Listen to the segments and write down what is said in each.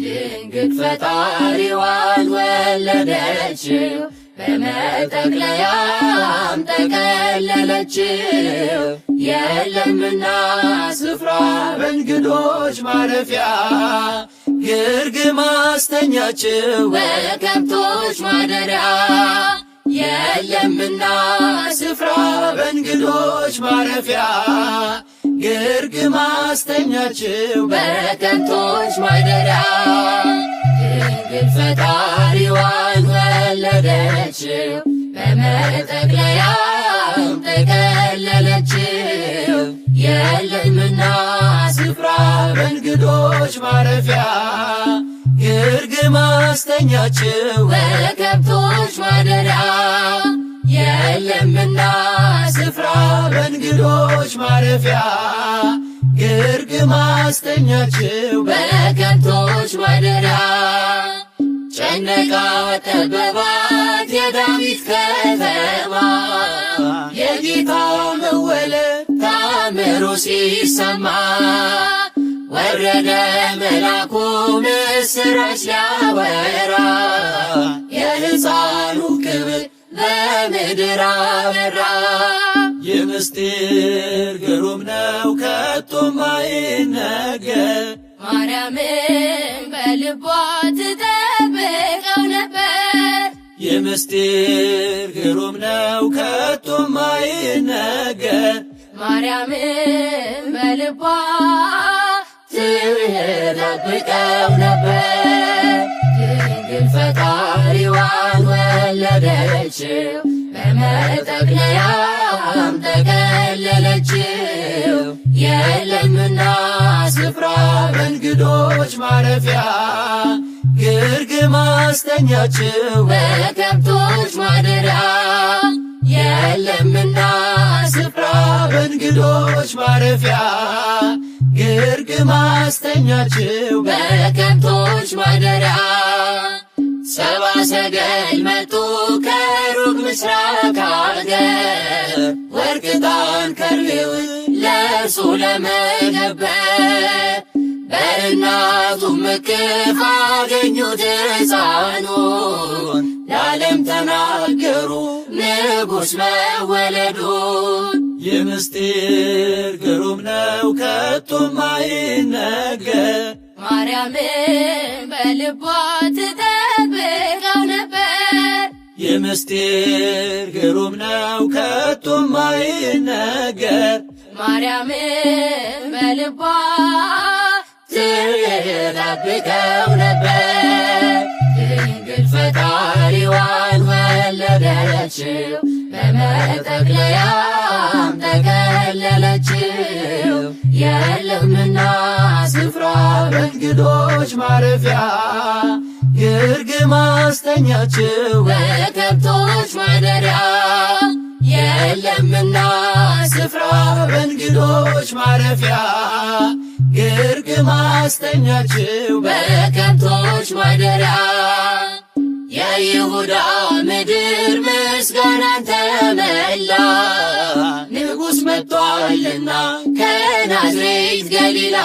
ድንግል ፈጣሪዋን ወለደችው በመጠቅለያም ጠቀለለችው። የለምና ስፍራ በእንግዶች ማረፊያ ግርግም አስተኛችው በከብቶች ማደሪያ። የለምና ስፍራ በእንግዶች ማረፊያ ግርግም አስተኛችው በከብቶች ማደሪያ። ድንግል ፈጣሪዋን ወለደችው በመጠቅለያም ጠቀለለችው። የለምና ስፍራ በእንግዶች ማረፊያ ግርግም አስተኛችው በከብቶች ማደሪያ። የለምና ስፍራ በእንግዶች ማረፊያ ግርግም አስተኛችው በከብቶች ማደሪያ። ጨነቃ ጠበባት የዳዊት ከተማ የጌታ መወለድ ታምሩ ሲሰማ። ወረደ መልአኩ ምስራች ሊያወራ የሕፃኑ ክብር በምድር አበራ። የምስጢር ግሩም ነው ከቶም አይነገር ማርያምን በልቧ ትጠብቀው ነበር። የምስጢር ግሩም ነው ከቶም አይነገር ማርያምን በልቧ ትጠብቀው ነበር። ድንግል ፈጣሪዋን ወለደችው በመጠቅለያም ጠቀለለችው። የለምና ስፍራ በእንግዶች ማረፊያ ግርግም አስተኛችው በከብቶች ማደሪያ። የለምና ስፍራ በእንግዶች ማረፊያ ግርግም አስተኛችው በከብቶች ማደሪያ። ሰብአ ሰገል መጡ ከሩቅ ምስራቅ አገር ወርቅ ዕጣን ከርቤውን ለእርሱ ለመገበር። በእናቱም እቅፍ አገኙት ሕፃኑን ለዓለም ተናገሩ ንጉሥ መወለዱን። የምስጢር ግሩም ነው ከቶም አይነገር ማርያምን በልቧ ትጠብቀው ነበር። የምስጢር ግሩም ነው ከቶም አይነገር ማርያምን በልቧ ትጠብቀው ነበር። ድንግል ፈጣሪዋን ወለደችው በመጠቅለያም ጠቀለለችው። የለምና ስፍራ በእንግዶች ማረፊያ ግርግም አስተኛችው በከብቶች ማደሪያ። የለምና ስፍራ በእንግዶች ማረፊያ ግርግም አስተኛችው በከብቶች ማደሪያ። የይሁዳ ምድር ምስጋናን ተመላ ንጉሥ መጥቷልና ከናዝሬት ገሊላ።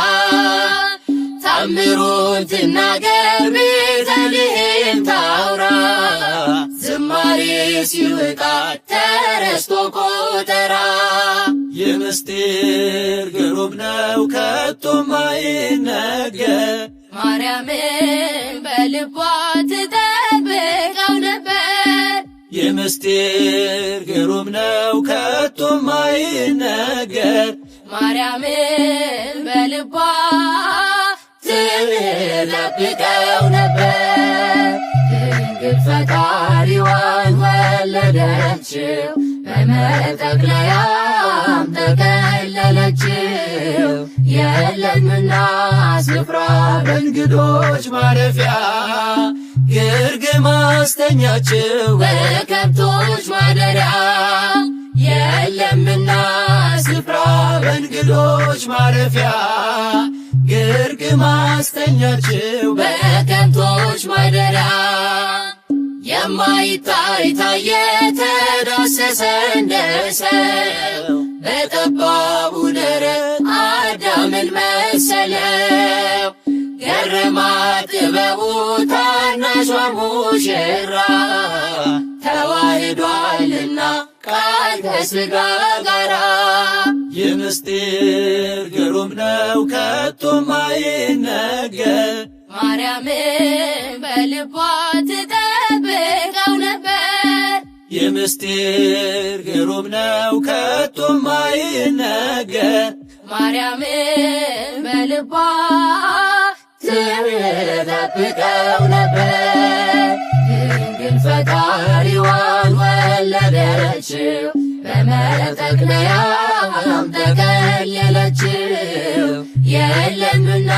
ታምሩን ትናገር ቤተልሔም ታውራ ዝማሬ ሲውጣት ተረስቶ ቆጠራ። የምስጢር ግሩም ነው ከቶም አይነገር ማርያምን በልቧ ትጠብቀው ነበር። የምስጢር ግሩም ነው ከቶም አይነገር ማርያምን በልቧ ትጠብቀው ነበር። ድንግል ፈጣሪዋን ወለደችው በመጠቅለያም ጠቀለለችው። የለምና ስፍራ በእንግዶች ማረፊያ ግርግም አስተኛችው በከብቶች ማደሪያ። የለምና ስፍራ በእንግዶች ማረፊያ ግርግም አስተኛችው በከብቶች ማደሪያ። የማይታይ ታየ ተዳሰሰ እንደ ሰው በጠባቡ ደረት አዳምን መሰለው። ገረማት ጥበቡ ታናሿ ሙሽራ ተዋህዷልና ቃል ከሥጋ ጋራ የምስጢር ግሩም ነው ከቶም አይነገር ማርያምን በልቧ ትጠብቀው ነበር። የምስጢር ግሩም ነው ከቶም አይነገር ማርያምን በልቧ ትጠብቀው ነበር። ድንግል ፈጣሪዋን ወለደችው በመጠቅለያም ተከለለችው። የለምና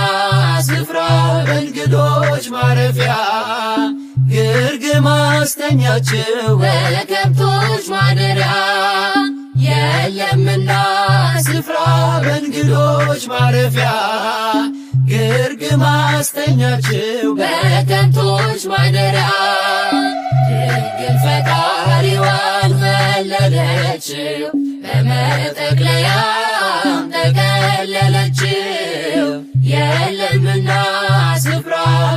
ስፍራ በእንግዶች ማረፊያ ግርግም አስተኛችው በከብቶች ማደሪያ። የለምና ስፍራ በእንግዶች ማረፊያ ግርግም አስተኛችው በከብቶች ማደሪያ። ድንግል ፈጣሪዋን ወለደችው በመጠቅለያም ተከለለችው። የለምና ስፍራ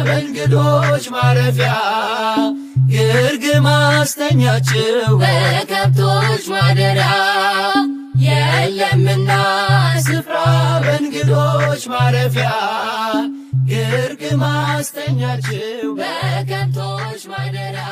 በእንግዶች ማረፊያ ግርግም አስተኛችው በከብቶች ማደሪያ። የለምና ስፍራ በእንግዶች ማረፊያ ግርግም አስተኛችው በከብቶች ማደሪያ